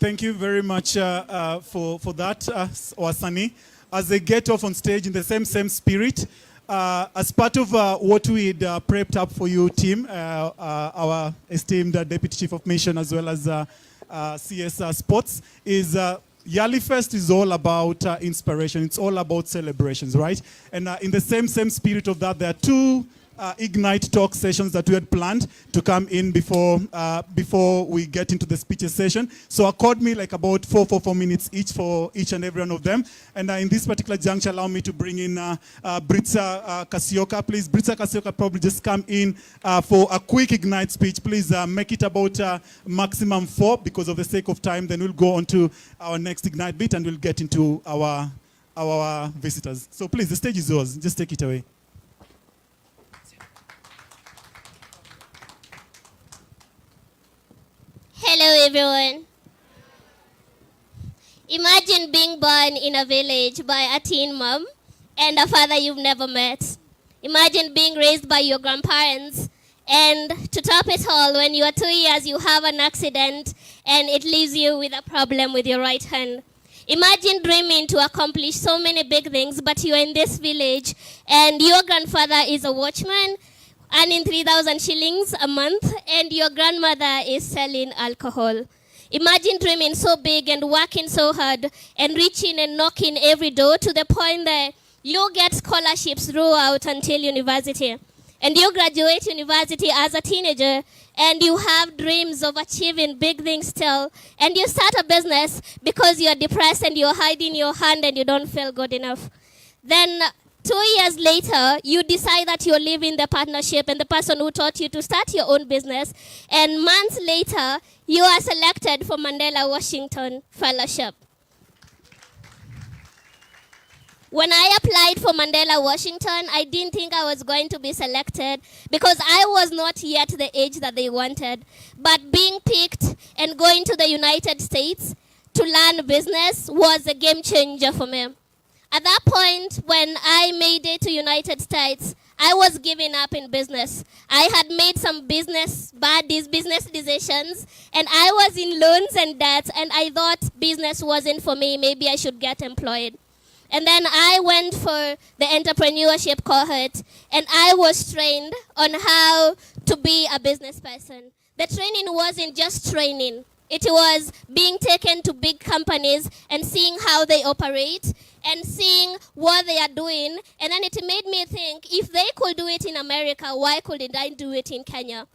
Thank you very much for that, Wasani. As they get off on stage in the same spirit, as part of what we'd prepped up for you, team, our esteemed Deputy Chief of Mission as well as CS Sports, is YALI Fest is all about inspiration. It's all about celebrations, right? And in the same spirit of that, there are two Ignite talk sessions that we had planned to come in before we get into the speeches session. So accord me like about 4 minutes each for each and every one of them. And in this particular juncture, allow me to bring in Britza Kasioka. Please, Britza Kasioka, probably just come in for a quick Ignite speech. Please make it about maximum 4 because of the sake of time. Then we'll go on to our next Ignite bit and we'll get into our visitors. So please, the stage is yours. Just take it away. Hello everyone. Imagine being born in a village by a teen mom and a father you've never met. Imagine being raised by your grandparents, and to top it all, when you are 2 years you have an accident and it leaves you with a problem with your right hand. Imagine dreaming to accomplish so many big things, but you're in this village and your grandfather is a watchman earning 3,000 shillings a month, and your grandmother is selling alcohol. Imagine dreaming so big and working so hard and reaching and knocking every door to the point that you get scholarships throughout until university. And you graduate university as a teenager and you have dreams of achieving big things still. And you start a business because you're depressed and you're hiding your hand and you don't feel good enough. Then 2 years later, you decide that you're leaving the partnership and the person who taught you to start your own business. And months later, you are selected for Mandela Washington Fellowship. When I applied for Mandela Washington, I didn't think I was going to be selected because I was not yet the age that they wanted. But being picked and going to the United States to learn business was a game changer for me. At that point, when I made it to United States, I was giving up in business. I had made some business decisions, and I was in loans and debt, and I thought business wasn't for me. Maybe I should get employed. And then I went for the entrepreneurship cohort, and I was trained on how to be a business person. The training wasn't just training. It was being taken to big companies and seeing how they operate and seeing what they are doing. And then it made me think, if they could do it in America, why couldn't I do it in Kenya?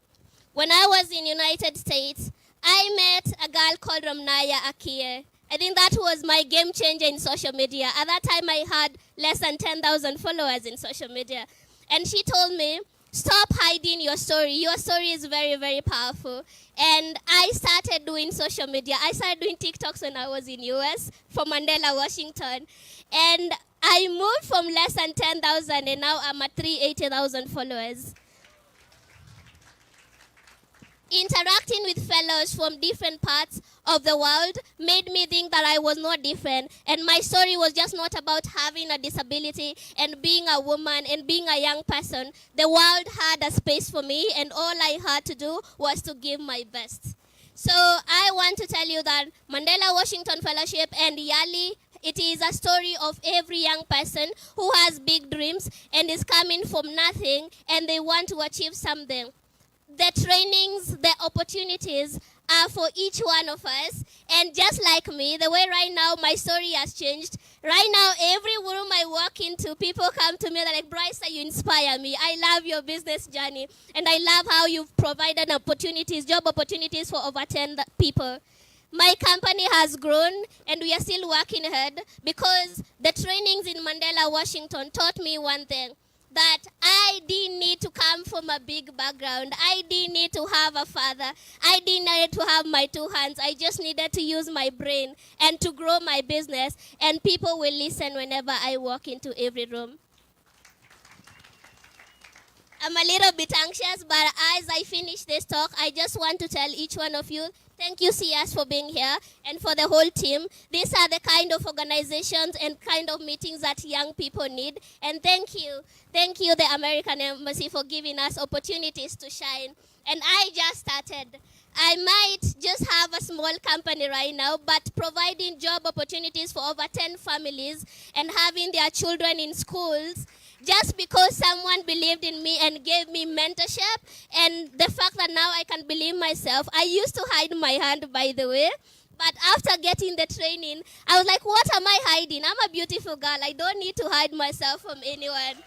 When I was in United States, I met a girl called Ramnaya Akie. I think that was my game changer in social media. At that time, I had less than 10,000 followers in social media. And she told me, stop hiding your story. Your story is very, very powerful. And I started doing social media. I started doing TikToks when I was in US for Mandela Washington. And I moved from less than 10,000 and now I'm at 380,000 followers. Interacting with fellows from different parts of the world made me think that I was not different. And my story was just not about having a disability and being a woman and being a young person. The world had a space for me, and all I had to do was to give my best. So I want to tell you that Mandela Washington Fellowship and YALI, it is a story of every young person who has big dreams and is coming from nothing and they want to achieve something. The trainings, the opportunities are for each one of us. And just like me, the way right now my story has changed. Right now, every room I walk into, people come to me, they're like, Bryce, you inspire me. I love your business journey. And I love how you've provided opportunities, job opportunities for over 10 people. My company has grown and we are still working ahead because the trainings in Mandela Washington taught me one thing, that I didn't need to come from a big background. I didn't need to have a father. I didn't need to have my 2 hands. I just needed to use my brain and to grow my business, and people will listen whenever I walk into every room. I'm a little bit anxious, but as I finish this talk, I just want to tell each one of you, thank you, CS, for being here, and for the whole team. These are the kind of organizations and kind of meetings that young people need. And thank you, the American Embassy, for giving us opportunities to shine. And I just started. I might just have a small company right now, but providing job opportunities for over 10 families and having their children in schools just because someone believed in me and gave me mentorship, and the fact that now I can believe myself. I used to hide my hand, by the way, but after getting the training, I was like, what am I hiding? I'm a beautiful girl. I don't need to hide myself from anyone.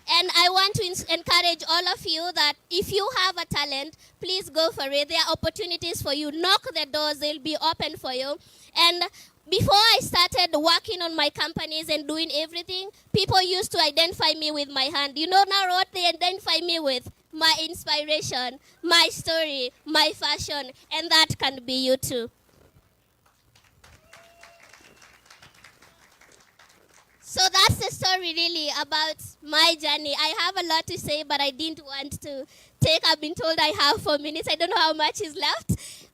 And I want to encourage all of you that if you have a talent, please go for it. There are opportunities for you. Knock the doors, they'll be open for you. And before I started working on my companies and doing everything, people used to identify me with my hand. You know now what they identify me with? My inspiration, my story, my fashion, and that can be you too. So that's the story really about my journey. I have a lot to say, but I didn't want to take. I've been told I have 4 minutes. I don't know how much is left.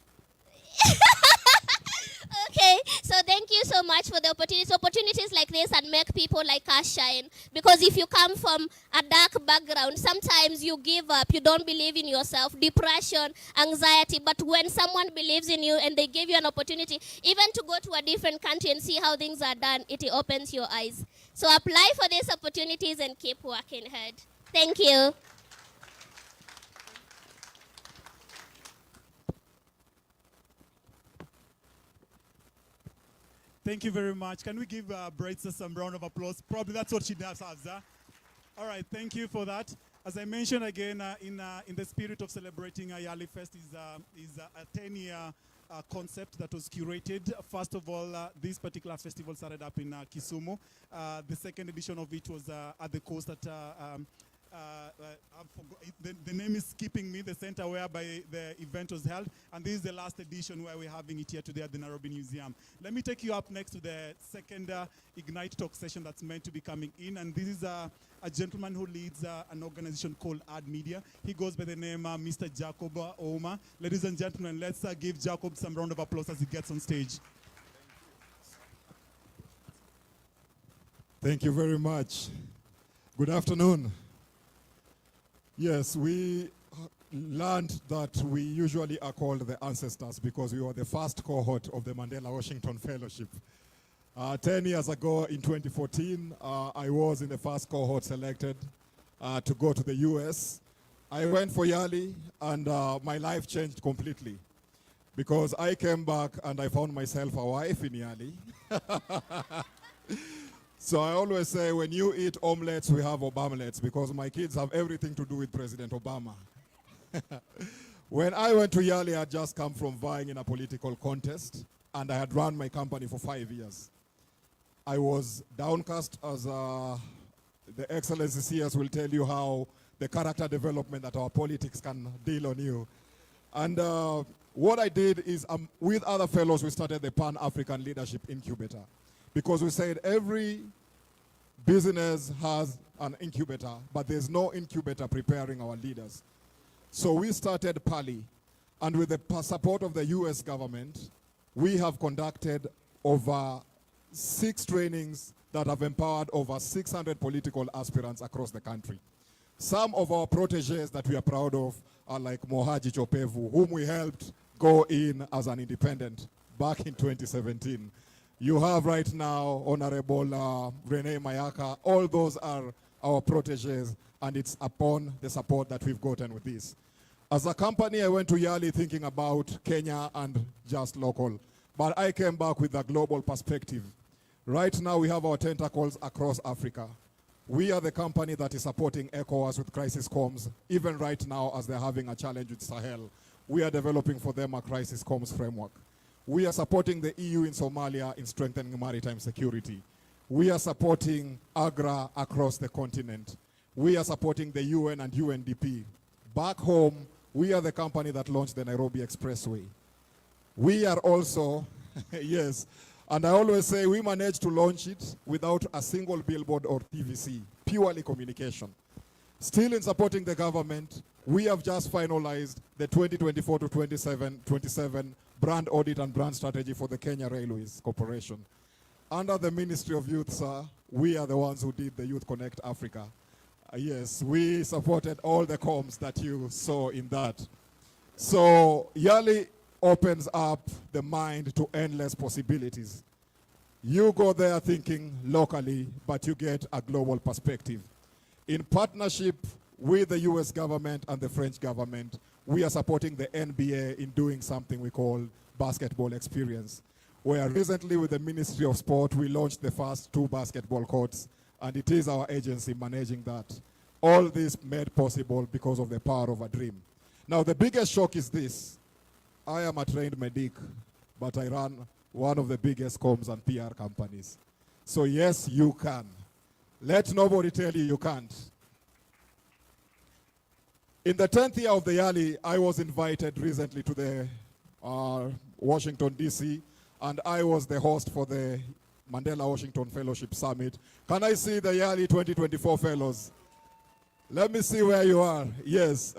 Okay, so thank you so much for the opportunities. Opportunities like this that make people like us shine. Because if you come from a dark background, sometimes you give up. You don't believe in yourself. Depression, anxiety. But when someone believes in you and they give you an opportunity, even to go to a different country and see how things are done, it opens your eyes. So apply for these opportunities and keep working hard. Thank you. Thank you very much. Can we give Breitzer some round of applause? Probably that's what she does, huh? All right, thank you for that. As I mentioned again, in the spirit of celebrating YALI Fest is a 10-year concept that was curated. First of all, this particular festival started up in Kisumu. The second edition of it was at the coast at the name is skipping me, the center whereby the event was held, and this is the last edition where we're having it here today at the Nairobi Museum. Let me take you up next to the second Ignite Talk session that's meant to be coming in, and this is a gentleman who leads an organization called Ad Media. He goes by the name Mr. Jacob Ouma. Ladies and gentlemen, let's give Jacob some round of applause as he gets on stage. Thank you very much. Good afternoon. Yes, we learned that we usually are called the ancestors because we were the first cohort of the Mandela Washington Fellowship. 10 years ago in 2014, I was in the first cohort selected to go to the US. I went for YALI and my life changed completely because I came back and I found myself a wife in YALI. So I always say, when you eat omelets, we have Obamlets, because my kids have everything to do with President Obama. When I went to YALI, I had just come from vying in a political contest, and I had run my company for 5 years. I was downcast, as the Excellency CS will tell you how the character development that our politics can deal on you. And what I did is, with other fellows, we started the Pan-African Leadership Incubator. Because we said every business has an incubator, but there's no incubator preparing our leaders. So we started PALI, and with the support of the US government, we have conducted over 6 trainings that have empowered over 600 political aspirants across the country. Some of our proteges that we are proud of are like Mohaji Chopevu, whom we helped go in as an independent back in 2017. You have right now Honorable Rene Mayaka. All those are our proteges, and it's upon the support that we've gotten with this. As a company, I went to YALI thinking about Kenya and just local, but I came back with a global perspective. Right now, we have our tentacles across Africa. We are the company that is supporting ECOWAS with crisis comms, even right now as they're having a challenge with Sahel. We are developing for them a crisis comms framework. We are supporting the EU in Somalia in strengthening maritime security. We are supporting AGRA across the continent. We are supporting the UN and UNDP. Back home, we are the company that launched the Nairobi Expressway. We are also, yes, and I always say we managed to launch it without a single billboard or TVC, purely communication. Still in supporting the government, we have just finalized the 2024 to 27 brand audit and brand strategy for the Kenya Railways Corporation. Under the Ministry of Youth, sir, we are the ones who did the Youth Connect Africa. Yes, we supported all the comms that you saw in that. So YALI opens up the mind to endless possibilities. You go there thinking locally, but you get a global perspective. In partnership with the US government and the French government, we are supporting the NBA in doing something we call basketball experience, where recently with the Ministry of Sport, we launched the first 2 basketball courts, and it is our agency managing that. All this made possible because of the power of a dream. Now, the biggest shock is this. I am a trained medic, but I run one of the biggest comms and PR companies. So yes, you can. Let nobody tell you you can't. In the 10th year of the YALI, I was invited recently to the Washington, D.C., and I was the host for the Mandela Washington Fellowship Summit. Can I see the YALI 2024 fellows? Let me see where you are. Yes.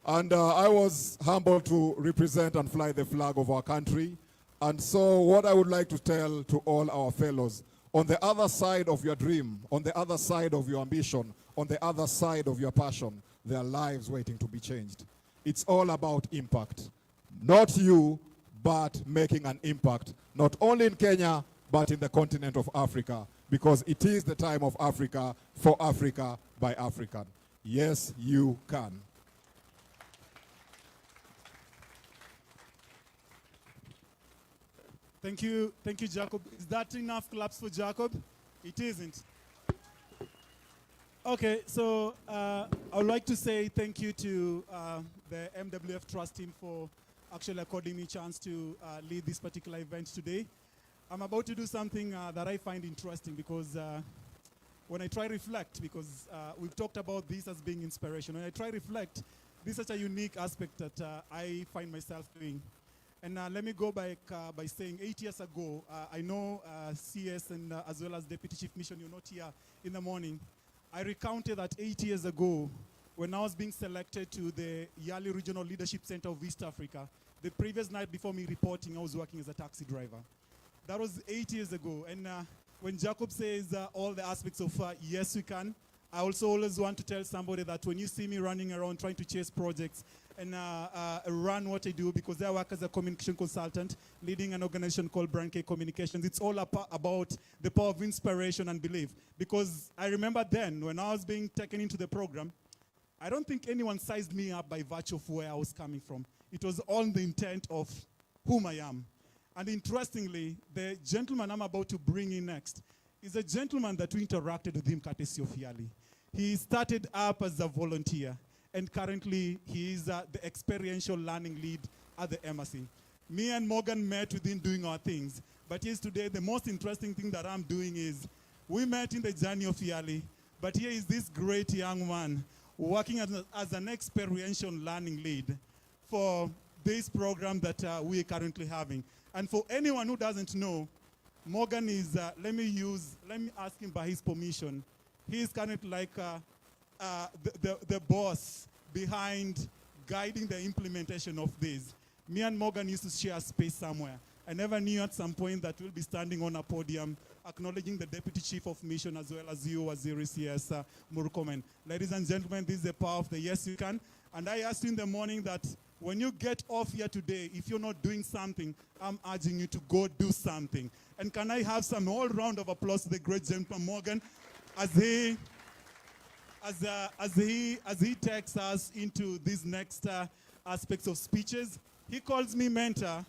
And I was humbled to represent and fly the flag of our country. And so what I would like to tell to all our fellows, on the other side of your dream, on the other side of your ambition, on the other side of your passion, there are lives waiting to be changed. It's all about impact. Not you, but making an impact, not only in Kenya, but in the continent of Africa, because it is the time of Africa, for Africa, by African. Yes, you can. Thank you, Jacob. Is that enough claps for Jacob? It isn't. Okay, so I would like to say thank you to the MWF Trust team for actually according me a chance to lead this particular event today. I'm about to do something that I find interesting because when I try to reflect, because we've talked about this as being inspiration, when I try to reflect, this is such a unique aspect that I find myself doing. And let me go back by saying 8 years ago, I know CS and as well as Deputy Chief Mission, you're not here in the morning. I recounted that 8 years ago, when I was being selected to the YALI Regional Leadership Center of East Africa, the previous night before me reporting, I was working as a taxi driver. That was 8 years ago. And when Jacob says all the aspects of yes, we can, I also always want to tell somebody that when you see me running around trying to chase projects and run what I do, because I work as a communication consultant, leading an organization called Brand K Communications, it's all about the power of inspiration and belief. Because I remember then, when I was being taken into the program, I don't think anyone sized me up by virtue of where I was coming from. It was all the intent of whom I am. And interestingly, the gentleman I'm about to bring in next is a gentleman that we interacted with him courtesy of YALI. He started up as a volunteer, and currently he is the experiential learning lead at the embassy. Me and Morgan met with him doing our things, but yes, today the most interesting thing that I'm doing is we met in the journey of YALI, but here is this great young man working as an experiential learning lead for this program that we are currently having. And for anyone who doesn't know, Morgan is, let me ask him by his permission. He is kind of like the boss behind guiding the implementation of this. Me and Morgan used to share space somewhere. I never knew at some point that we'll be standing on a podium acknowledging the Deputy Chief of Mission as well as you, Waziri CS Murkomen. Ladies and gentlemen, this is the power of the yes you can. And I asked you in the morning that when you get off here today, if you're not doing something, I'm urging you to go do something. And can I have some all round of applause to the great gentleman Morgan as he takes us into these next aspects of speeches. He calls me mentor.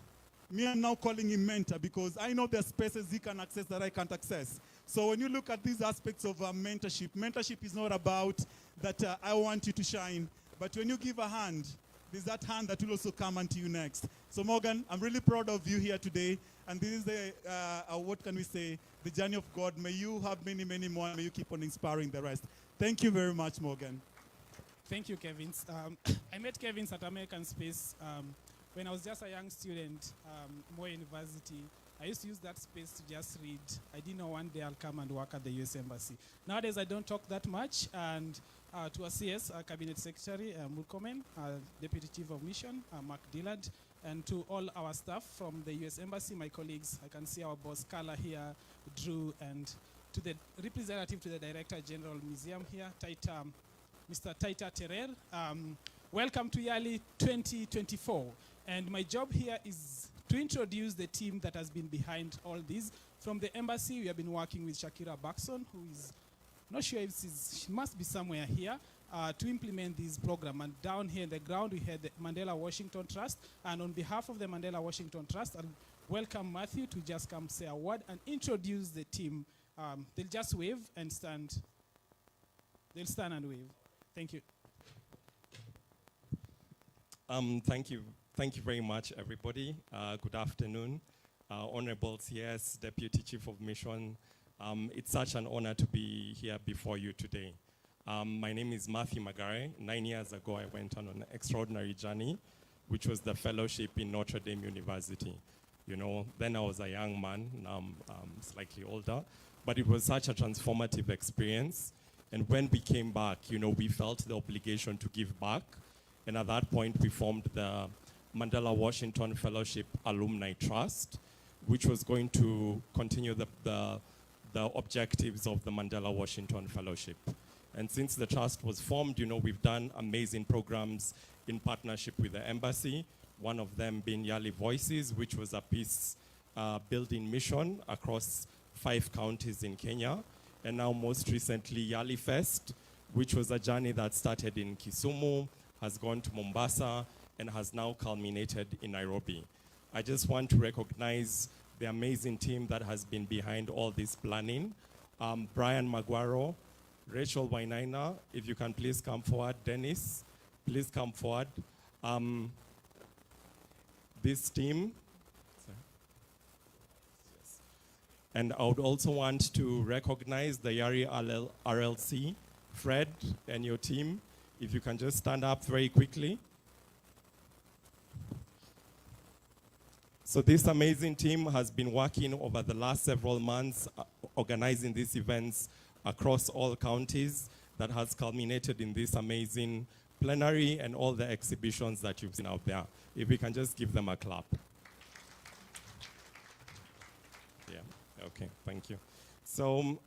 Me, I'm now calling him mentor because I know there's spaces he can access that I can't access. So when you look at these aspects of mentorship, mentorship is not about that I want you to shine, but when you give a hand, there's that hand that will also come unto you next. So Morgan, I'm really proud of you here today. And this is the, what can we say, the journey of God. May you have many, many more. May you keep on inspiring the rest. Thank you very much, Morgan. Thank you, Kevin. I met Kevin at American Space when I was just a young student, Moy University. I used to use that space to just read. I didn't know one day I'll come and work at the US Embassy. Nowadays, I don't talk that much. And to our CS, our Cabinet Secretary, Murkomen, Deputy Chief of Mission, Mark Dillard, and to all our staff from the US Embassy, my colleagues, I can see our boss, Carla here, Drew, and to the representative to the Director General Museum here, Mr. Taita Terer, welcome to YALI 2024. And my job here is to introduce the team that has been behind all this. From the embassy, we have been working with Shakira Baxon, who is, not sure if she must be somewhere here, to implement this program. And down here in the ground, we had the Mandela Washington Trust. And on behalf of the Mandela Washington Trust, I'll welcome Matthew to just come say a word and introduce the team. They'll just wave and stand. They'll stand and wave. Thank you. Thank you very much, everybody. Good afternoon. Honorable CS, Deputy Chief of Mission. It's such an honor to be here before you today. My name is Matthew Magare. 9 years ago, I went on an extraordinary journey, which was the fellowship in Notre Dame University. You know, then I was a young man, now I'm slightly older, but it was such a transformative experience. And when we came back, you know, we felt the obligation to give back. And at that point, we formed the Mandela Washington Fellowship Alumni Trust, which was going to continue the objectives of the Mandela Washington Fellowship. And since the trust was formed, you know, we've done amazing programs in partnership with the embassy, one of them being YALI Voices, which was a peace building mission across 5 counties in Kenya. And now most recently, YALI Fest, which was a journey that started in Kisumu, has gone to Mombasa, and has now culminated in Nairobi. I just want to recognize the amazing team that has been behind all this planning. Brian Maguaro, Rachel Wainaina, if you can please come forward. Dennis, please come forward. This team. And I would also want to recognize the YALI RLC, Fred and your team. If you can just stand up very quickly. So this amazing team has been working over the last several months, organizing these events across all counties that has culminated in this amazing plenary and all the exhibitions that you've seen out there. If we can just give them a clap. Yeah, okay, thank you. So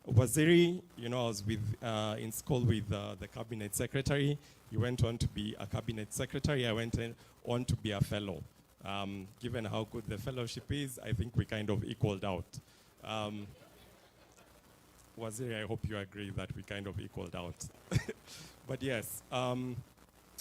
Waziri, you know, I was in school with the cabinet secretary. He went on to be a cabinet secretary. I went on to be a fellow. Given how good the fellowship is, I think we kind of equaled out. Waziri, I hope you agree that we kind of equaled out. But yes,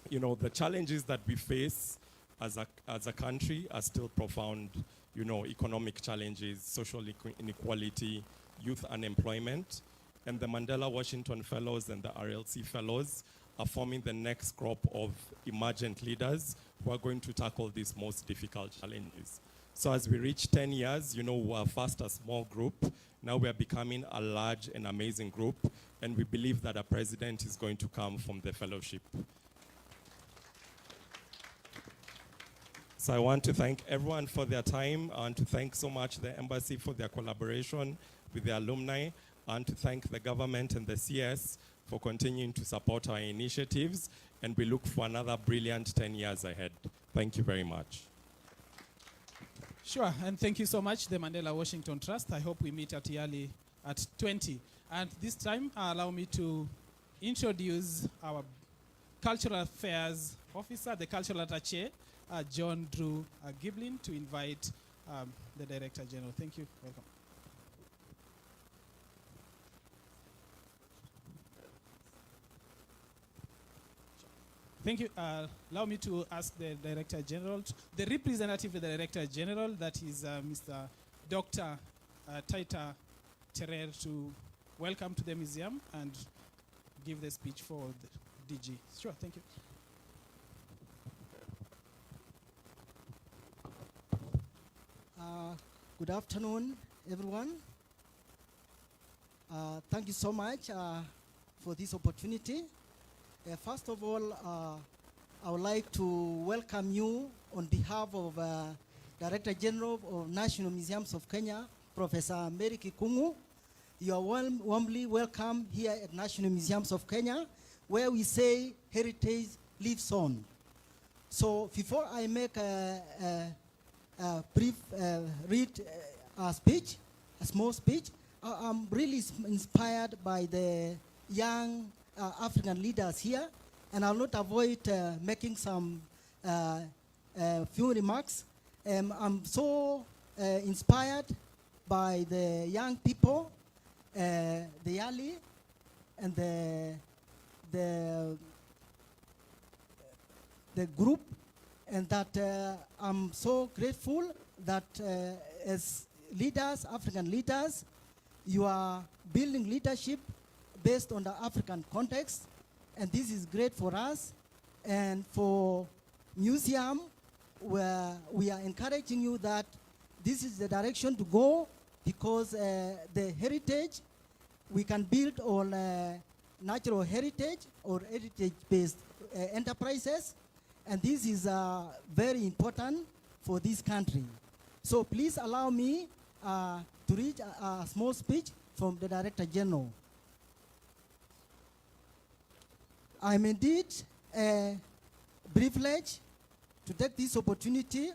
you know, the challenges that we face as a country are still profound. You know, economic challenges, social inequality, youth unemployment. And the Mandela Washington Fellows and the RLC Fellows are forming the next crop of emergent leaders who are going to tackle these most difficult challenges. So as we reach 10 years, you know, we were first a small group. Now we are becoming a large and amazing group. And we believe that a president is going to come from the fellowship. So I want to thank everyone for their time. I want to thank so much the embassy for their collaboration with the alumni. I want to thank the government and the CS for continuing to support our initiatives. And we look for another brilliant 10 years ahead. Thank you very much. Sure, and thank you so much, the Mandela Washington Trust. I hope we meet at YALI at 20. And this time, allow me to introduce our Cultural Affairs Officer, the Cultural Attaché, John Drew Giblin, to invite the Director General. Thank you. Welcome. Thank you. Allow me to ask the Director General, the representative of the Director General, that is Mr. Dr. Taita Terer, to welcome to the museum and give the speech for the DG. Sure, thank you. Good afternoon, everyone. Thank you so much for this opportunity. First of all, I would like to welcome you on behalf of Director General of National Museums of Kenya, Professor Mary Kikungu. You are warmly welcome here at National Museums of Kenya, where we say heritage lives on. So before I make a brief speech, a small speech, I'm really inspired by the young African leaders here and I'll not avoid making some few remarks. I'm so inspired by the young people, the YALI, and the group, and that I'm so grateful that as leaders, African leaders, you are building leadership based on the African context, and this is great for us. And for museum, where we are encouraging you that this is the direction to go, because the heritage we can build on natural heritage or heritage-based enterprises, and this is very important for this country. So please allow me to read a small speech from the Director General. I'm indeed privileged to take this opportunity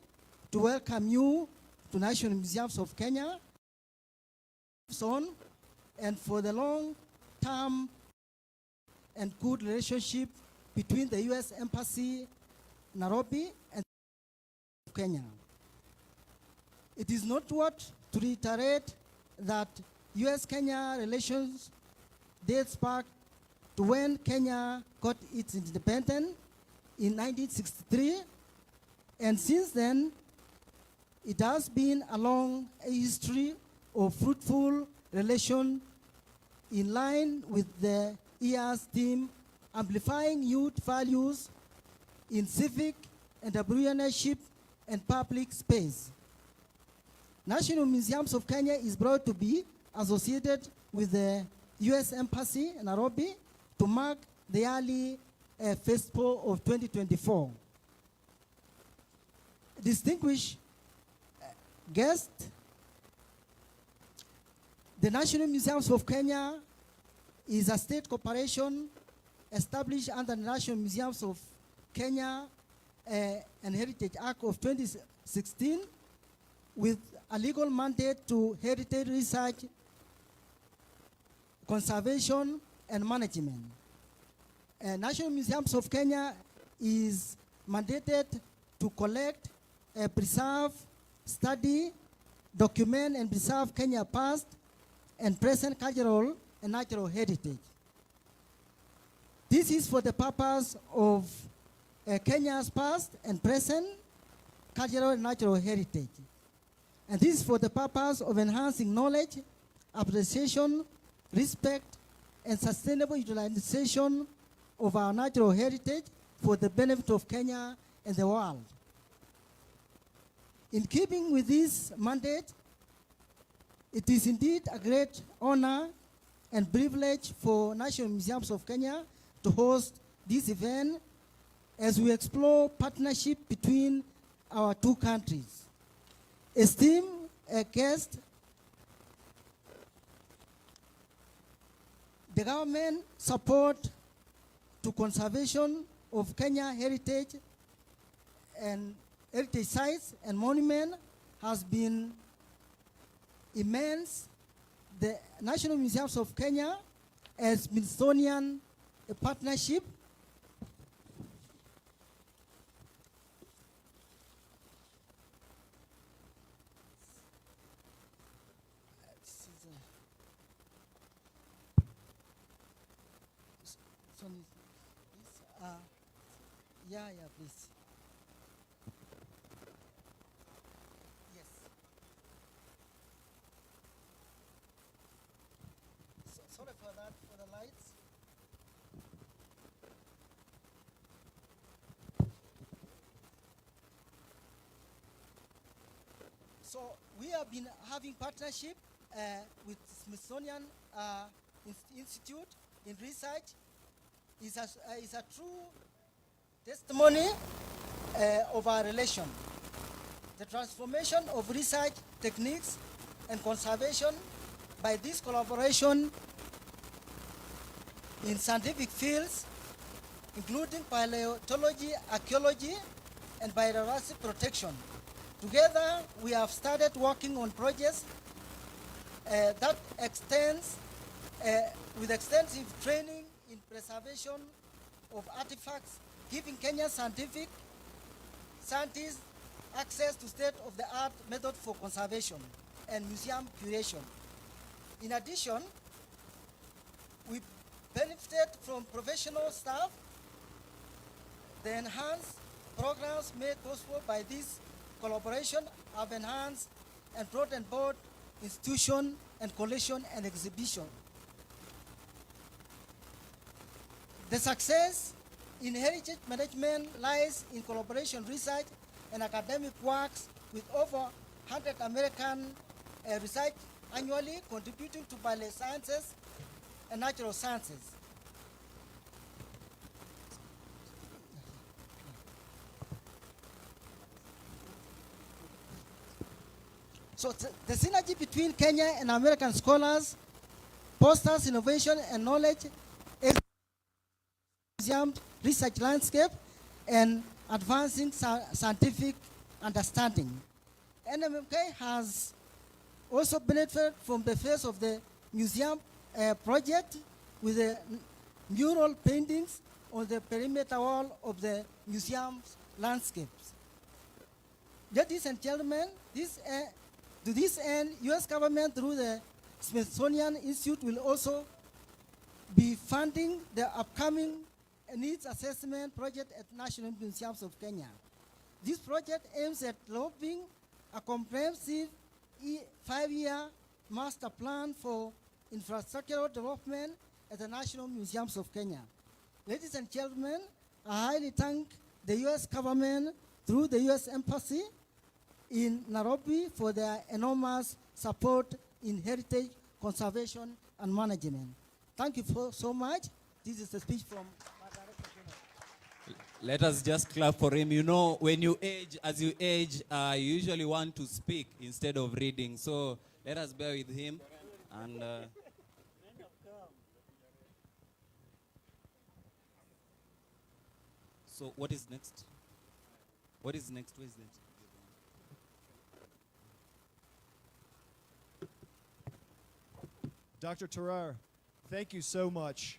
to welcome you to National Museums of Kenya, and for the long-term and good relationship between the U.S. Embassy, Nairobi, and Kenya. It is not what to reiterate that U.S.-Kenya relations dates back to when Kenya got its independence in 1963, and since then, it has been a long history of fruitful relation in line with the year's theme, amplifying youth values in civic entrepreneurship and public space. National Museums of Kenya is proud to be associated with the U.S. Embassy in Nairobi to mark the YALI Festival of 2024. Distinguished guests, the National Museums of Kenya is a state corporation established under the National Museums of Kenya and Heritage Act of 2016 with a legal mandate to heritage research, conservation, and management. National Museums of Kenya is mandated to collect, preserve, study, document, and preserve Kenya's past and present cultural and natural heritage. This is for the purpose of Kenya's past and present cultural and natural heritage. And this is for the purpose of enhancing knowledge, appreciation, respect, and sustainable utilization of our natural heritage for the benefit of Kenya and the world. In keeping with this mandate, it is indeed a great honor and privilege for National Museums of Kenya to host this event as we explore partnership between our two countries. Esteemed guests, the government support to conservation of Kenya heritage and heritage sites and monuments has been immense. The National Museums of Kenya as Smithsonian partnership please. Yes. Sorry for that, for the lights. So we have been having partnership with Smithsonian Institute in research. Is a true testimony of our relation. The transformation of research techniques and conservation by this collaboration in scientific fields, including paleontology, archaeology, and biodiversity protection. Together, we have started working on projects that extends with extensive training in preservation of artifacts, giving Kenyan scientists access to state-of-the-art method for conservation and museum curation. In addition, we benefited from professional staff. The enhanced programs made possible by this collaboration have enhanced and brought on board institution and collection and exhibition. The success in heritage management lies in collaboration research and academic works with over 100 American research annually contributing to biosciences and natural sciences. So the synergy between Kenya and American scholars fosters innovation and knowledge, museum research landscape, and advancing scientific understanding. NMMK has also benefited from the phase of the museum project with the mural paintings on the perimeter wall of the museum's landscapes. Ladies and gentlemen, to this end, U.S. government through the Smithsonian Institute will also be funding the upcoming needs assessment project at National Museums of Kenya. This project aims at developing a comprehensive 5-year master plan for infrastructural development at the National Museums of Kenya. Ladies and gentlemen, I highly thank the U.S. government through the U.S. Embassy in Nairobi for their enormous support in heritage conservation and management. Thank you so much. This is a speech from my Director General. Let us just clap for him. You know, when you age, as you age, you usually want to speak instead of reading. So let us bear with him. And so what is next? What is next? What is next? Dr. Terrar, thank you so much.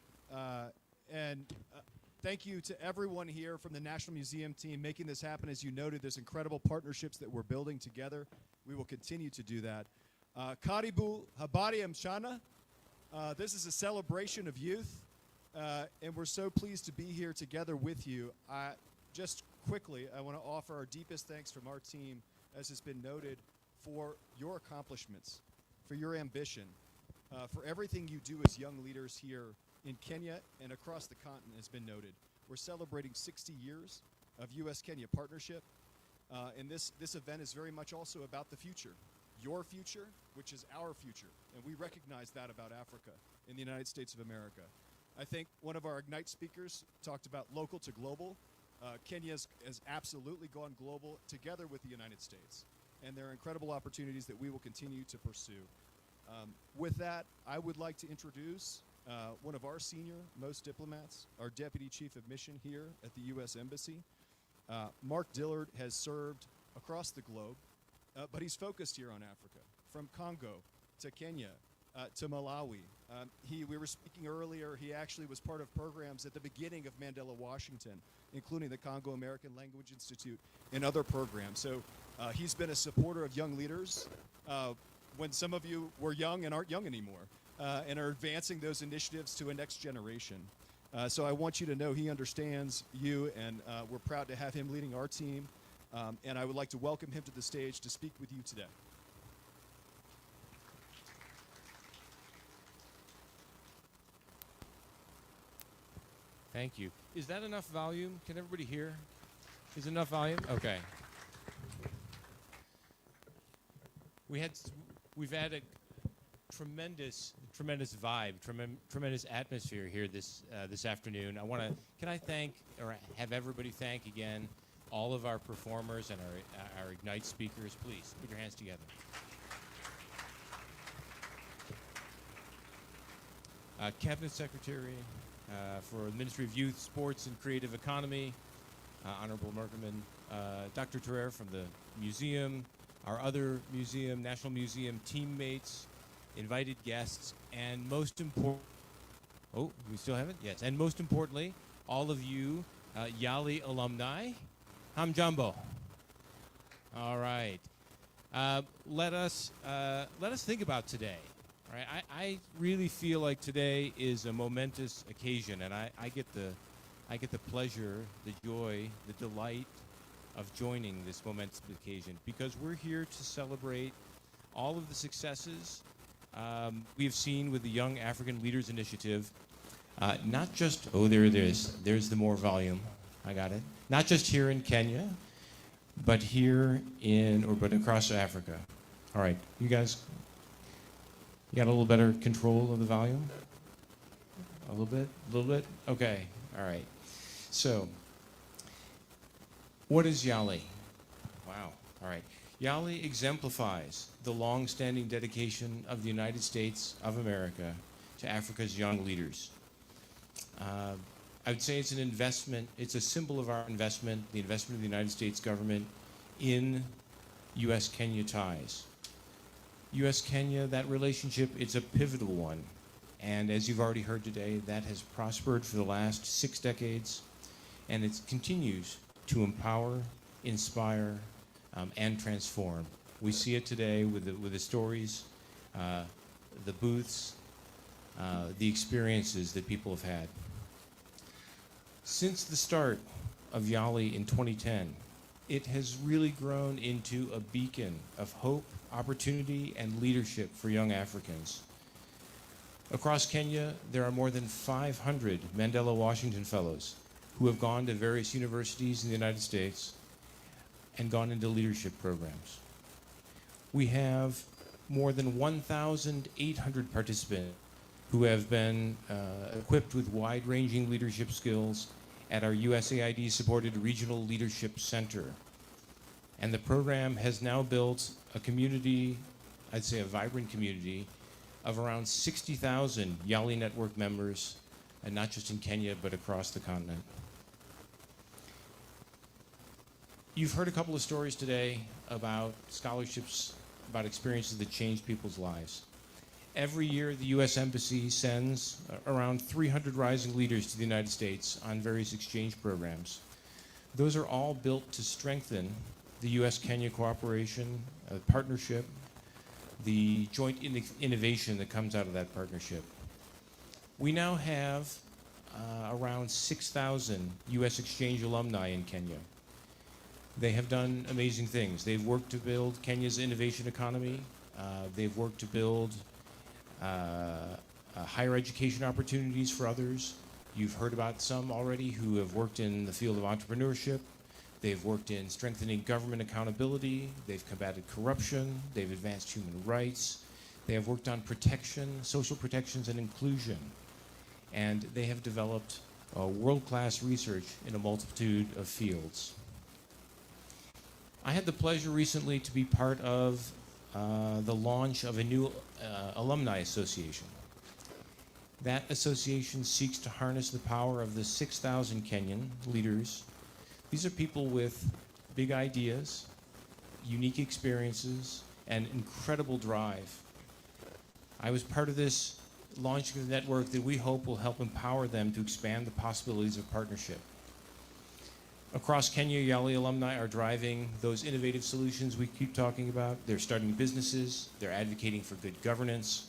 Thank you to everyone here from the National Museum team making this happen. As you noted, there's incredible partnerships that we're building together. We will continue to do that. Karibu Habari Mchana. This is a celebration of youth, and we're so pleased to be here together with you. Just quickly, I want to offer our deepest thanks from our team, as has been noted, for your accomplishments, for your ambition, for everything you do as young leaders here in Kenya and across the continent has been noted. We're celebrating 60 years of U.S.-Kenya partnership, and this event is very much also about the future, your future, which is our future, and we recognize that about Africa in the United States of America. I think one of our Ignite speakers talked about local to global. Kenya has absolutely gone global together with the United States, and there are incredible opportunities that we will continue to pursue. With that, I would like to introduce one of our senior most diplomats, our Deputy Chief of Mission here at the U.S. Embassy. Mark Dillard has served across the globe, but he's focused here on Africa, from Congo to Kenya to Malawi. We were speaking earlier, he actually was part of programs at the beginning of Mandela Washington, including the Congo American Language Institute and other programs. So he's been a supporter of young leaders when some of you were young and aren't young anymore, and are advancing those initiatives to a next generation. So I want you to know he understands you, and we're proud to have him leading our team. And I would like to welcome him to the stage to speak with you today. Thank you. Is that enough volume? Can everybody hear? Is enough volume? Okay. We've had a tremendous vibe, tremendous atmosphere here this afternoon. Can I thank, or have everybody thank again, all of our performers and our Ignite speakers. Please put your hands together. Cabinet Secretary for the Ministry of Youth, Sports, and Creative Economy, Honorable Murkomen, Dr. Terrar from the museum, our other museum, National Museum teammates, invited guests, and most important, oh, we still have it? Yes, and most importantly, all of you YALI alumni. Hamjambo. All right. Let us think about today. All right. I really feel like today is a momentous occasion, and I get the pleasure, the joy, the delight of joining this momentous occasion because we're here to celebrate all of the successes we have seen with the Young African Leaders Initiative. Not just, oh, there it is. There's the more volume. I got it. Not just here in Kenya, but here but across Africa. All right, you guys, you got a little better control of the volume? A little bit? Okay, all right. So, what is YALI? Wow, all right. YALI exemplifies the long-standing dedication of the United States of America to Africa's young leaders. I would say it's an investment, it's a symbol of our investment, the investment of the United States government in U.S.-Kenya ties. U.S.-Kenya, that relationship, it's a pivotal one. And as you've already heard today, that has prospered for the last 6 decades, and it continues to empower, inspire, and transform. We see it today with the stories, the booths, the experiences that people have had. Since the start of YALI in 2010, it has really grown into a beacon of hope, opportunity, and leadership for young Africans. Across Kenya, there are more than 500 Mandela Washington Fellows who have gone to various universities in the United States and gone into leadership programs. We have more than 1,800 participants who have been equipped with wide-ranging leadership skills at our USAID-supported Regional Leadership Center. And the program has now built a community, I'd say a vibrant community, of around 60,000 YALI Network members, and not just in Kenya, but across the continent. You've heard a couple of stories today about scholarships, about experiences that change people's lives. Every year, the U.S. Embassy sends around 300 rising leaders to the United States on various exchange programs. Those are all built to strengthen the U.S.-Kenya cooperation, partnership, the joint innovation that comes out of that partnership. We now have around 6,000 U.S. exchange alumni in Kenya. They have done amazing things. They've worked to build Kenya's innovation economy. They've worked to build higher education opportunities for others. You've heard about some already who have worked in the field of entrepreneurship. They've worked in strengthening government accountability. They've combated corruption. They've advanced human rights. They have worked on protection, social protections, and inclusion. And they have developed world-class research in a multitude of fields. I had the pleasure recently to be part of the launch of a new alumni association. That association seeks to harness the power of the 6,000 Kenyan leaders. These are people with big ideas, unique experiences, and incredible drive. I was part of this launching of the network that we hope will help empower them to expand the possibilities of partnership. Across Kenya, YALI alumni are driving those innovative solutions we keep talking about. They're starting businesses, they're advocating for good governance,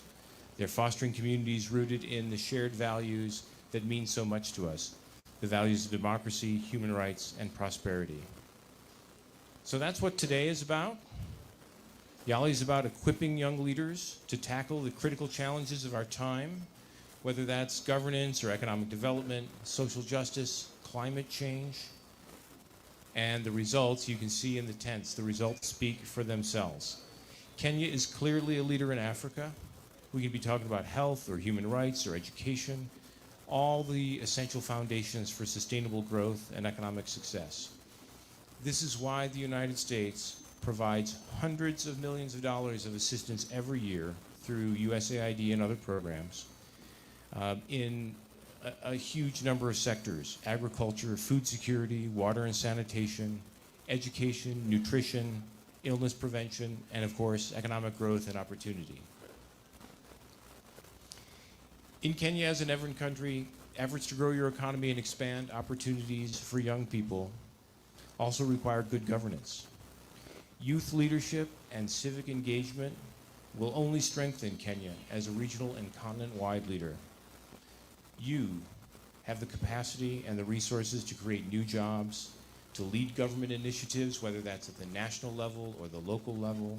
they're fostering communities rooted in the shared values that mean so much to us, the values of democracy, human rights, and prosperity. So that's what today is about. YALI is about equipping young leaders to tackle the critical challenges of our time, whether that's governance or economic development, social justice, climate change. And the results you can see in the tents, the results speak for themselves. Kenya is clearly a leader in Africa. We can be talking about health or human rights or education, all the essential foundations for sustainable growth and economic success. This is why the United States provides hundreds of millions of dollars of assistance every year through USAID and other programs in a huge number of sectors: agriculture, food security, water and sanitation, education, nutrition, illness prevention, and of course, economic growth and opportunity. In Kenya, as in every country, efforts to grow your economy and expand opportunities for young people also require good governance. Youth leadership and civic engagement will only strengthen Kenya as a regional and continent-wide leader. You have the capacity and the resources to create new jobs, to lead government initiatives, whether that's at the national level or the local level,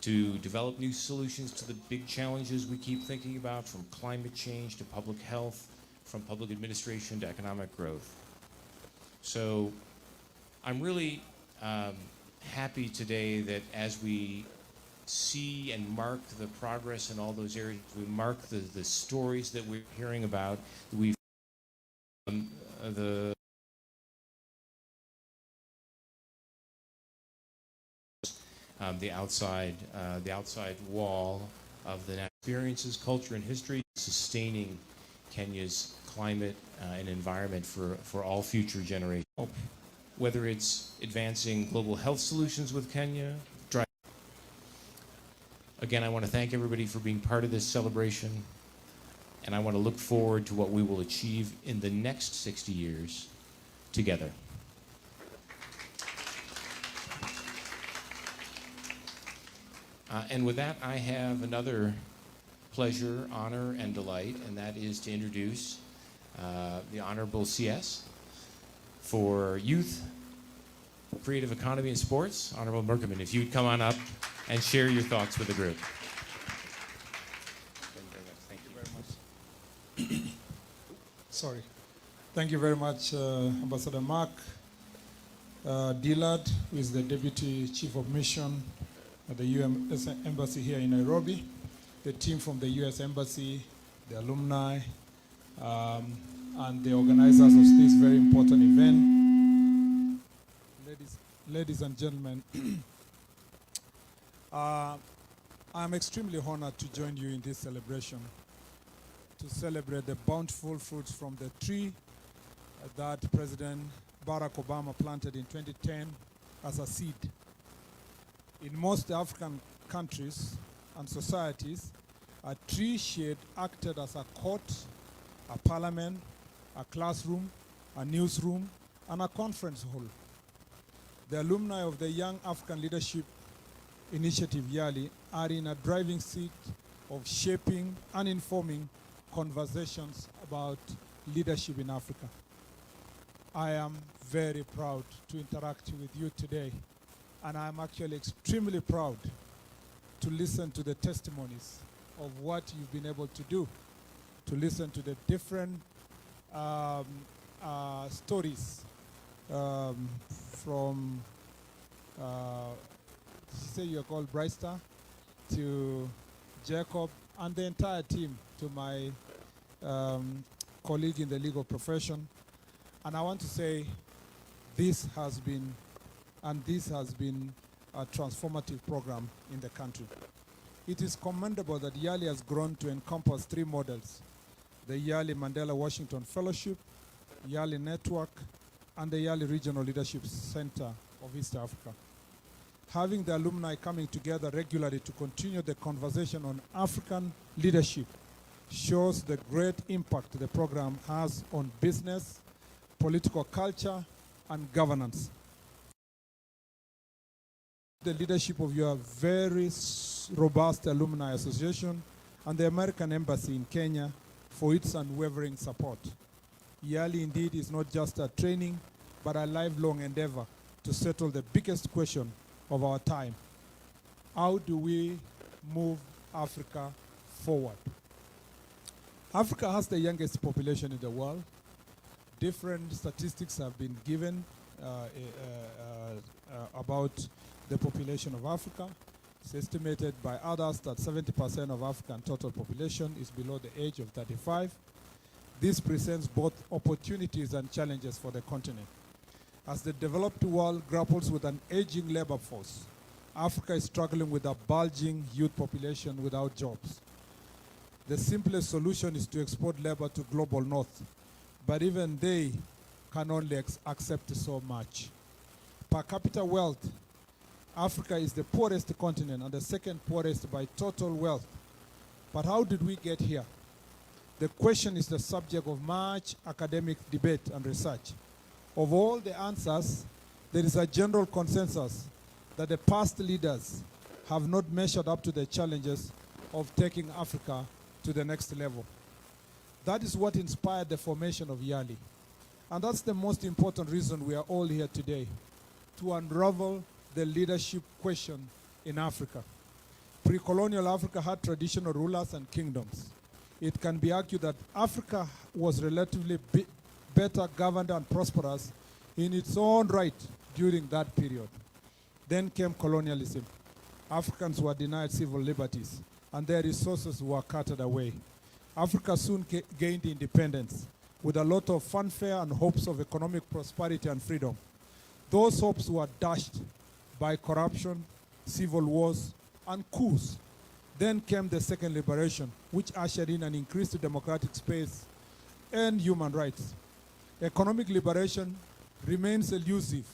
to develop new solutions to the big challenges we keep thinking about, from climate change to public health, from public administration to economic growth. So I'm really happy today that as we see and mark the progress in all those areas, we mark the stories that we're hearing about, we've the outside wall of the experiences, culture, and history, sustaining Kenya's climate and environment for all future generations. Whether it's advancing global health solutions with Kenya, again, I want to thank everybody for being part of this celebration, and I want to look forward to what we will achieve in the next 60 years together. And with that, I have another pleasure, honor, and delight, and that is to introduce the Honorable CS for Youth, Creative Economy, and Sports, Honorable Murkomen. If you'd come on up and share your thoughts with the group. Thank you very much. Sorry. Thank you very much, Ambassador Mark Dillard, who is the Deputy Chief of Mission at the U.S. Embassy here in Nairobi, the team from the U.S. Embassy, the alumni, and the organizers of this very important event. Ladies and gentlemen, I'm extremely honored to join you in this celebration, to celebrate the bountiful fruits from the tree that President Barack Obama planted in 2010 as a seed. In most African countries and societies, a tree shade acted as a court, a parliament, a classroom, a newsroom, and a conference hall. The alumni of the Young African Leadership Initiative, YALI, are in a driving seat of shaping and informing conversations about leadership in Africa. I am very proud to interact with you today, and I'm actually extremely proud to listen to the testimonies of what you've been able to do, to listen to the different stories from, say you're called Bryster, to Jacob, and the entire team, to my colleague in the legal profession. And I want to say this has been a transformative program in the country. It is commendable that YALI has grown to encompass 3 models: the YALI Mandela Washington Fellowship, YALI Network, and the YALI Regional Leadership Center of East Africa. Having the alumni coming together regularly to continue the conversation on African leadership shows the great impact the program has on business, political culture, and governance. The leadership of your very robust alumni association and the American Embassy in Kenya for its unwavering support. YALI indeed is not just a training, but a lifelong endeavor to settle the biggest question of our time. How do we move Africa forward? Africa has the youngest population in the world. Different statistics have been given about the population of Africa. It's estimated by others that 70% of African total population is below the age of 35. This presents both opportunities and challenges for the continent. As the developed world grapples with an aging labor force, Africa is struggling with a bulging youth population without jobs. The simplest solution is to export labor to global north, but even they can only accept so much. Per capita wealth, Africa is the poorest continent and the second poorest by total wealth. But how did we get here? the question is the subject of much academic debate and research. Of all the answers, there is a general consensus that the past leaders have not measured up to the challenges of taking Africa to the next level. That is what inspired the formation of YALI. And that's the most important reason we are all here today, to unravel the leadership question in Africa. Pre-colonial Africa had traditional rulers and kingdoms. It can be argued that Africa was relatively better governed and prosperous in its own right during that period. Then came colonialism. Africans were denied civil liberties, and their resources were carted away. Africa soon gained independence with a lot of fanfare and hopes of economic prosperity and freedom. Those hopes were dashed by corruption, civil wars, and coups. Then came the second liberation, which ushered in an increased democratic space and human rights. Economic liberation remains elusive.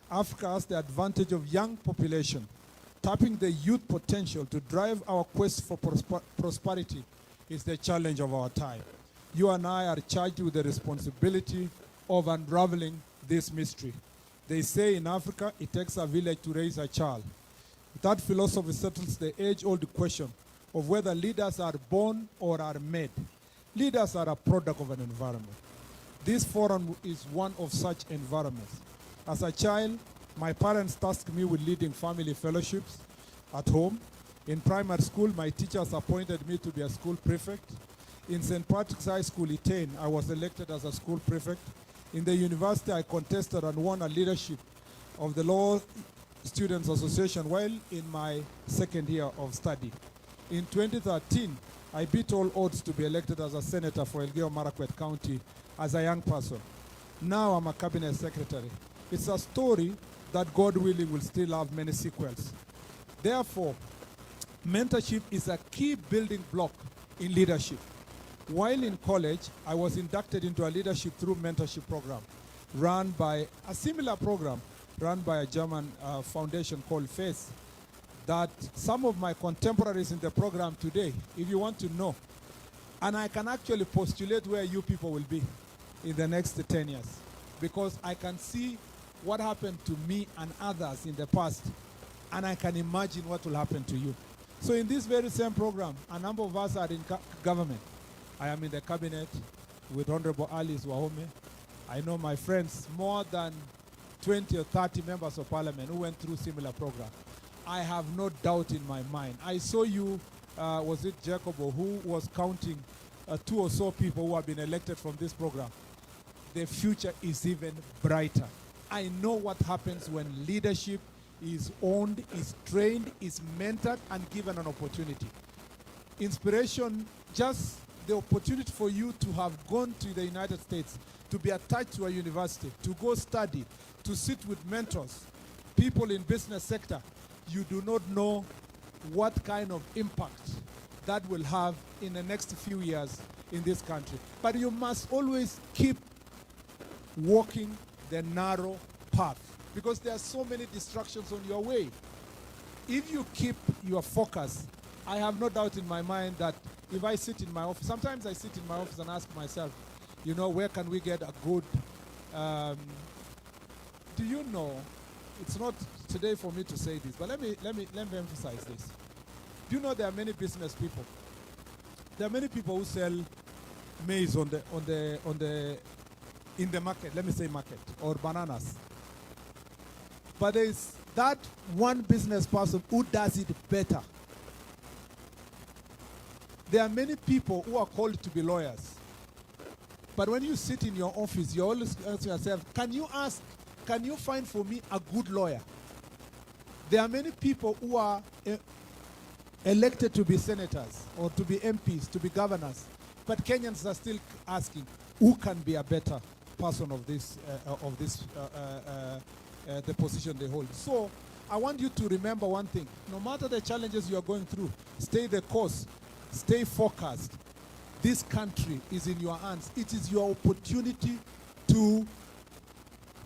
Africa has the advantage of young population. Tapping the youth potential to drive our quest for prosperity is the challenge of our time. You and I are charged with the responsibility of unraveling this mystery. They say in Africa, it takes a village to raise a child. That philosophy settles the age-old question of whether leaders are born or are made. Leaders are a product of an environment. This forum is one of such environments. As a child, my parents tasked me with leading family fellowships at home. In primary school, my teachers appointed me to be a school prefect. In St. Patrick's High School, Italy, I was elected as a school prefect. In the university, I contested and won a leadership of the Law Students Association while in my second year of study. In 2013, I beat all odds to be elected as a senator for Elgeyo-Marakwet County as a young person. Now I'm a cabinet secretary. It's a story that, God willing, will still have many sequels. Therefore, mentorship is a key building block in leadership. While in college, I was inducted into a leadership through mentorship program run by a similar program run by a German foundation called FACE, that some of my contemporaries in the program today, if you want to know, and I can actually postulate where you people will be in the next 10 years, because I can see what happened to me and others in the past, and I can imagine what will happen to you. So in this very same program, a number of us are in government. I am in the cabinet with Honorable Alice Wahome. I know my friends, more than 20 or 30 members of parliament who went through similar program. I have no doubt in my mind. I saw you, was it Jacobo, who was counting 2 or so people who have been elected from this program. The future is even brighter. I know what happens when leadership is owned, is trained, is mentored, and given an opportunity. Inspiration, just the opportunity for you to have gone to the United States, to be attached to a university, to go study, to sit with mentors, people in business sector. You do not know what kind of impact that will have in the next few years in this country. But you must always keep walking the narrow path, because there are so many distractions on your way. If you keep your focus, I have no doubt in my mind that if I sit in my office, sometimes I sit in my office and ask myself, you know, where can we get a good, do you know, it's not today for me to say this, but let me emphasize this. Do you know there are many business people? There are many people who sell maize in the market, let me say market, or bananas. But there is that one business person who does it better. There are many people who are called to be lawyers. But when you sit in your office, you always ask yourself, can you find for me a good lawyer? There are many people who are elected to be senators or to be MPs, to be governors. But Kenyans are still asking, who can be a better person of the position they hold? So I want you to remember one thing. No matter the challenges you are going through, stay the course, stay focused. This country is in your hands. It is your opportunity to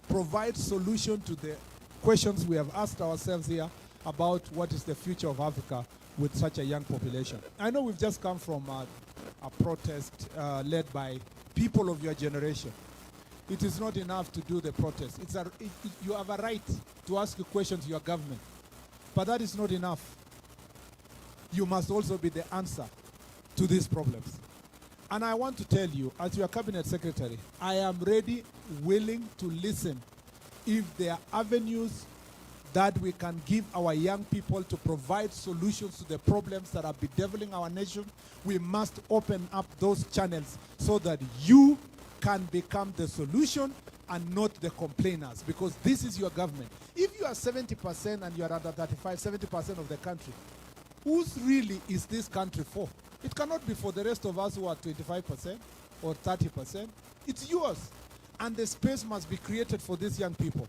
provide solution to the questions we have asked ourselves here about what is the future of Africa with such a young population. I know we've just come from a protest led by people of your generation. It is not enough to do the protest. You have a right to ask a question to your government, but that is not enough. You must also be the answer to these problems. And I want to tell you, as your cabinet secretary, I am ready, willing to listen if there are avenues that we can give our young people to provide solutions to the problems that are bedeviling our nation. We must open up those channels so that you can become the solution and not the complainers, because this is your government. If you are 70% and you are under 35, 70% of the country, whose really is this country for? It cannot be for the rest of us who are 25% or 30%. It's yours. And the space must be created for these young people.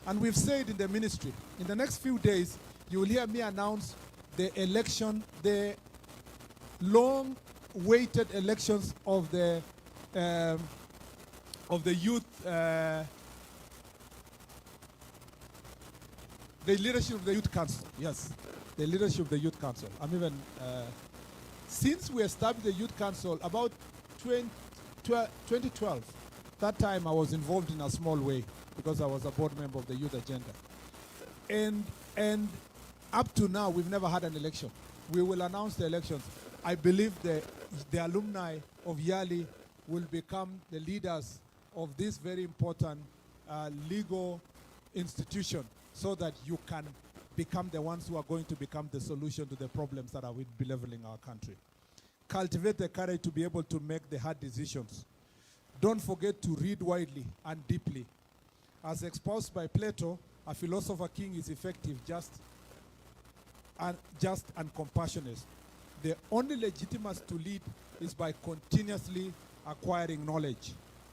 And we've said in the ministry, in the next few days, you will hear me announce the election, the long-awaited elections of the youth, the leadership of the youth council. Yes, the leadership of the youth council. I'm even, since we established the youth council about 2012, that time I was involved in a small way because I was a board member of the youth agenda. And up to now, we've never had an election. We will announce the elections. I believe the alumni of YALI will become the leaders of this very important legal institution so that you can become the ones who are going to become the solution to the problems that are beleveling our country. Cultivate the courage to be able to make the hard decisions. Don't forget to read widely and deeply. As exposed by Plato, a philosopher king is effective, just and compassionate. The only legitimacy to lead is by continuously acquiring knowledge.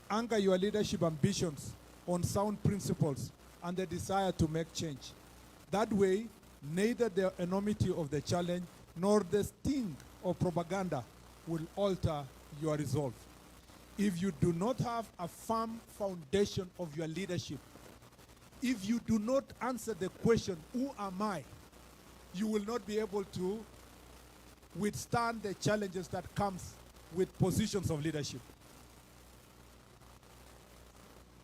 Anchor your leadership ambitions on sound principles and the desire to make change. That way, neither the enormity of the challenge nor the sting of propaganda will alter your resolve. If you do not have a firm foundation of your leadership, if you do not answer the question, who am I? You will not be able to withstand the challenges that comes with positions of leadership.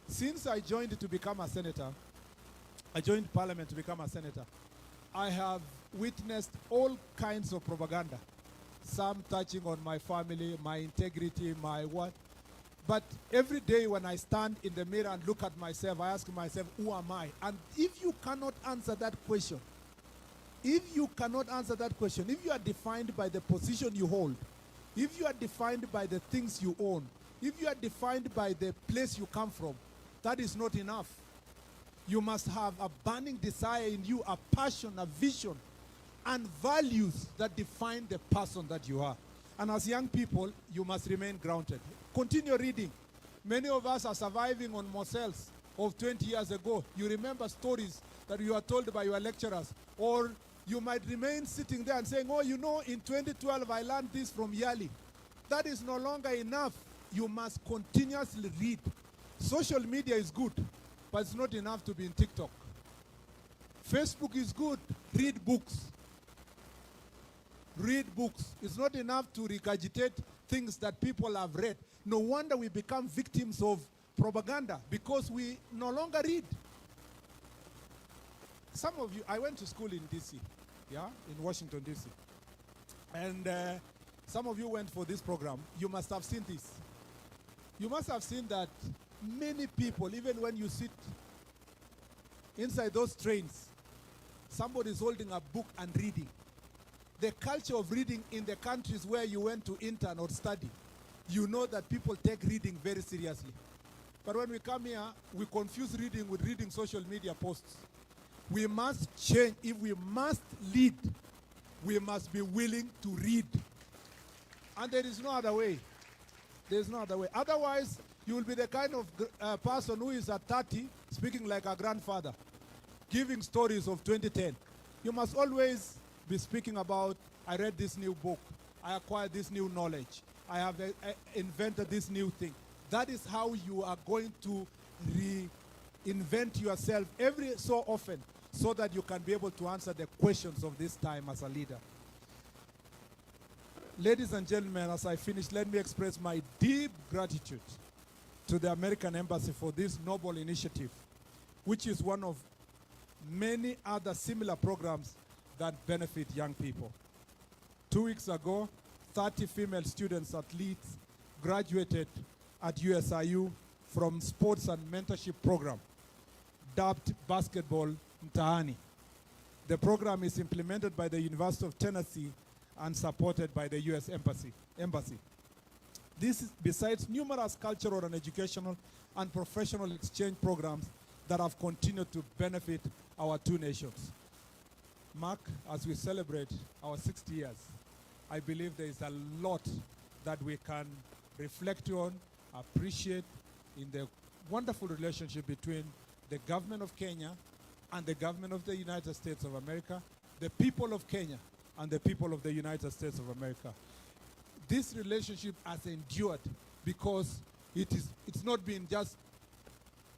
Since I joined to become a senator, I joined parliament to become a senator, I have witnessed all kinds of propaganda, some touching on my family, my integrity, my what. But every day when I stand in the mirror and look at myself, I ask myself, who am I? And if you cannot answer that question, if you are defined by the position you hold, if you are defined by the things you own, if you are defined by the place you come from, that is not enough. You must have a burning desire in you, a passion, a vision, and values that define the person that you are. And as young people, you must remain grounded. Continue reading. Many of us are surviving on morsels of 20 years ago. You remember stories that you are told by your lecturers. Or you might remain sitting there and saying, oh, you know, in 2012 I learned this from YALI. That is no longer enough. You must continuously read. Social media is good, but it's not enough to be in TikTok. Facebook is good. Read books. Read books. It's not enough to regurgitate things that people have read. No wonder we become victims of propaganda, because we no longer read. Some of you, I went to school in D.C., in Washington, D.C. And some of you went for this program. You must have seen this. You must have seen that many people, even when you sit inside those trains, somebody is holding a book and reading. The culture of reading in the countries where you went to intern or study, you know that people take reading very seriously. But when we come here, we confuse reading with reading social media posts. We must change. If we must lead, we must be willing to read. And there is no other way. There is no other way. Otherwise, you will be the kind of person who is at 30 speaking like a grandfather, giving stories of 2010. You must always be speaking about, I read this new book, I acquired this new knowledge, I have invented this new thing. That is how you are going to reinvent yourself every so often, so that you can be able to answer the questions of this time as a leader. Ladies and gentlemen, as I finish, let me express my deep gratitude to the American Embassy for this noble initiative, which is one of many other similar programs that benefit young people. 2 weeks ago, 30 female students athletes graduated at USIU from sports and mentorship program, dubbed Basketball Mtaani. The program is implemented by the University of Tennessee and supported by the U.S. Embassy. This is besides numerous cultural and educational and professional exchange programs that have continued to benefit our two nations. Mark, as we celebrate our 60 years, I believe there is a lot that we can reflect on, appreciate in the wonderful relationship between the government of Kenya and the government of the United States of America, the people of Kenya and the people of the United States of America. This relationship has endured because it's not been just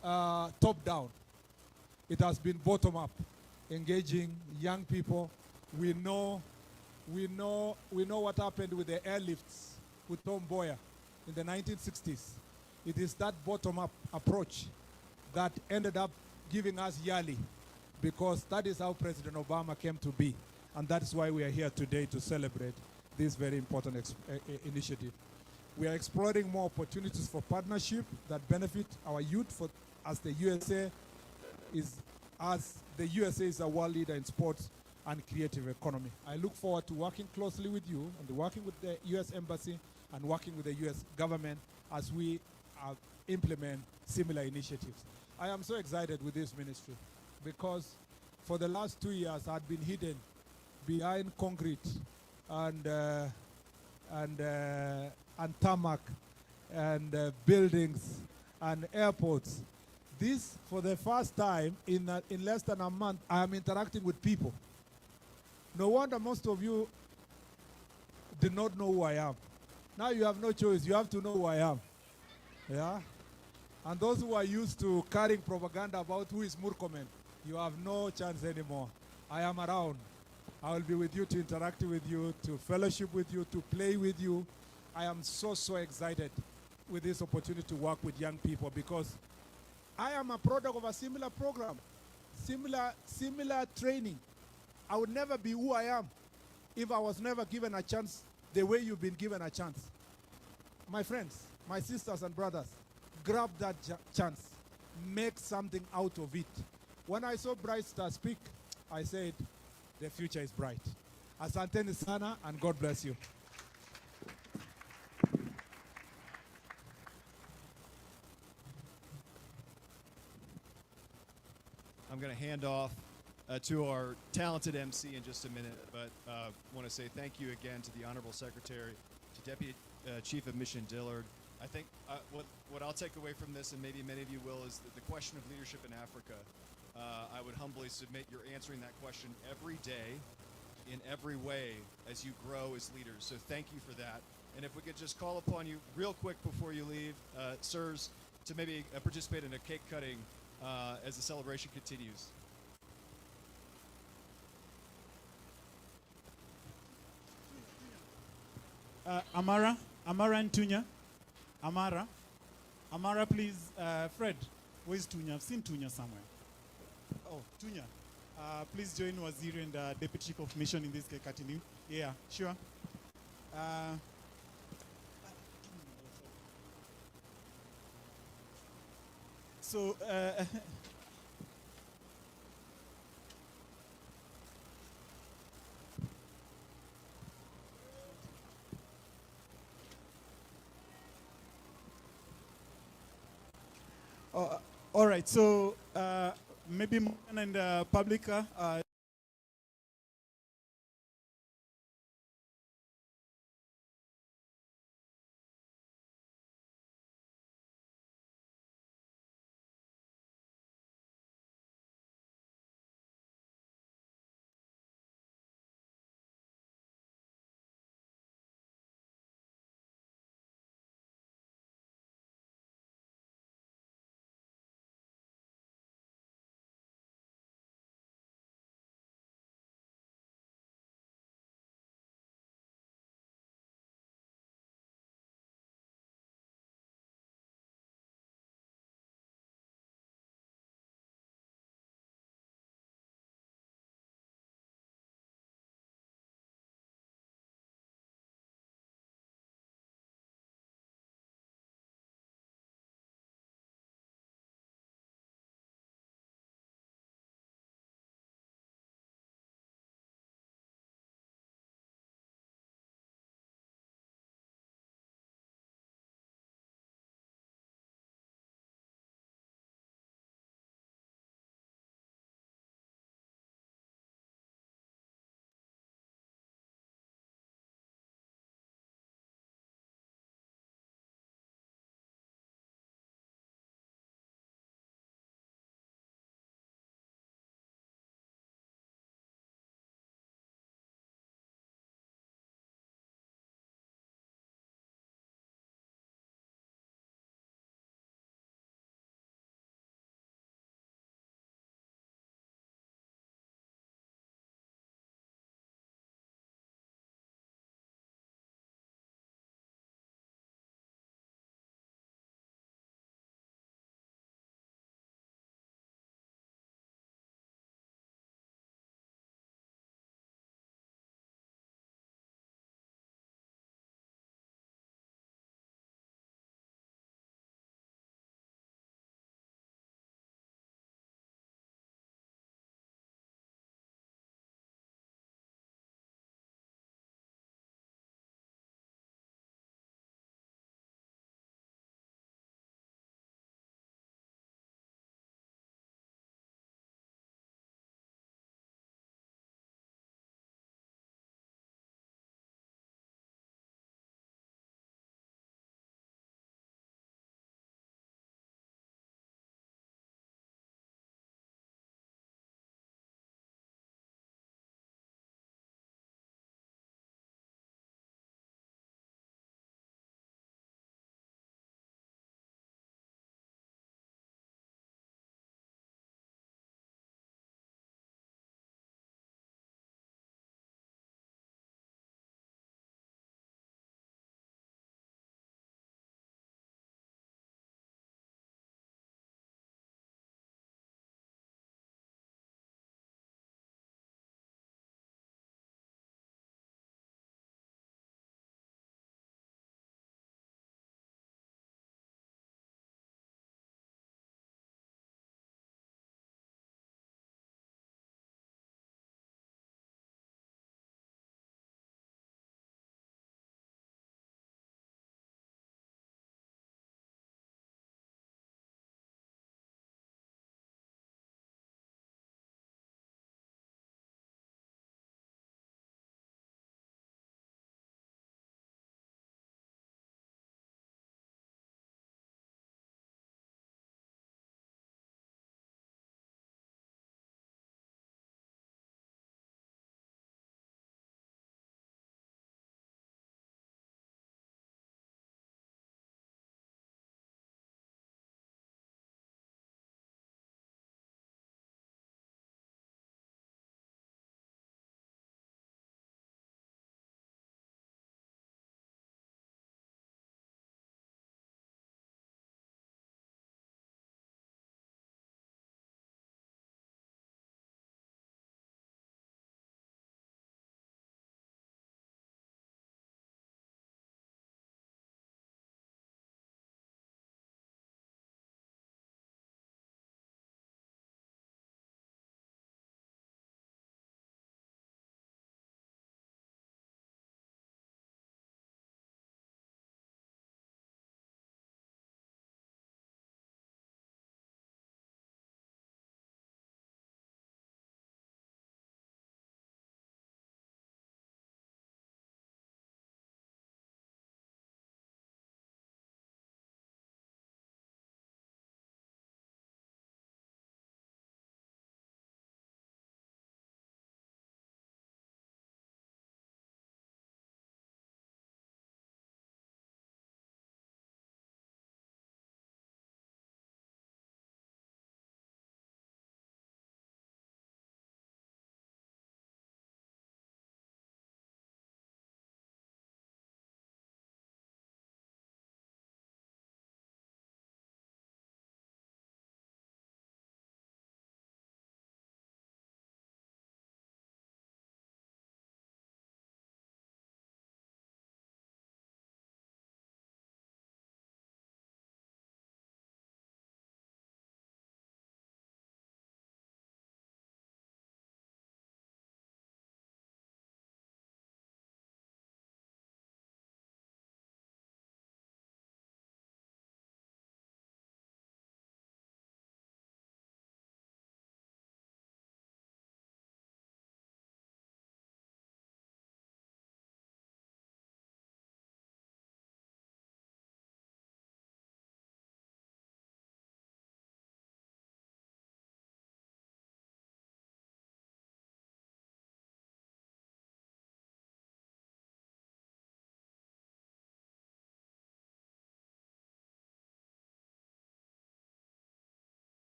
top down. It has been bottom up, engaging young people. We know what happened with the airlifts with Tom Boyer in the 1960s. It is that bottom-up approach that ended up giving us YALI, because that is how President Obama came to be. And that's why we are here today to celebrate this very important initiative. We are exploring more opportunities for partnership that benefit our youth as the USA is a world leader in sports and creative economy. I look forward to working closely with you and working with the U.S. Embassy and working with the U.S. government as we implement similar initiatives. I am so excited with this ministry because for the last 2 years I had been hidden behind concrete and tarmac and buildings and airports. This, for the first time in less than a month, I am interacting with people. No wonder most of you did not know who I am. Now you have no choice. You have to know who I am. Yeah? And those who are used to carrying propaganda about who is Murkomen, you have no chance anymore. I am around. I will be with you to interact with you, to fellowship with you, to play with you. I am so excited with this opportunity to work with young people because I am a product of a similar program, similar training. I would never be who I am if I was never given a chance the way you've been given a chance. My friends, my sisters and brothers, grab that chance. Make something out of it. When I saw Bright Star speak, I said, the future is bright. Asanteni sana, and God bless you. I'm going to hand off to our talented MC in just a minute, but want to say thank you again to the Honorable Secretary, to Deputy Chief of Mission Dillard. I think what I'll take away from this, and maybe many of you will, is the question of leadership in Africa. I would humbly submit you're answering that question every day, in every way, as you grow as leaders. So thank you for that. And if we could just call upon you real quick before you leave, sirs, to maybe participate in a cake cutting as the celebration continues. Amara and Tunya. Amara, please. Fred, where's Tunya? I've seen Tunya somewhere. Oh, Tunya. Please join Waziri and Deputy Chief of Mission in this cake cutting. Yeah, sure. So, all right. So maybe Morgan and Publica.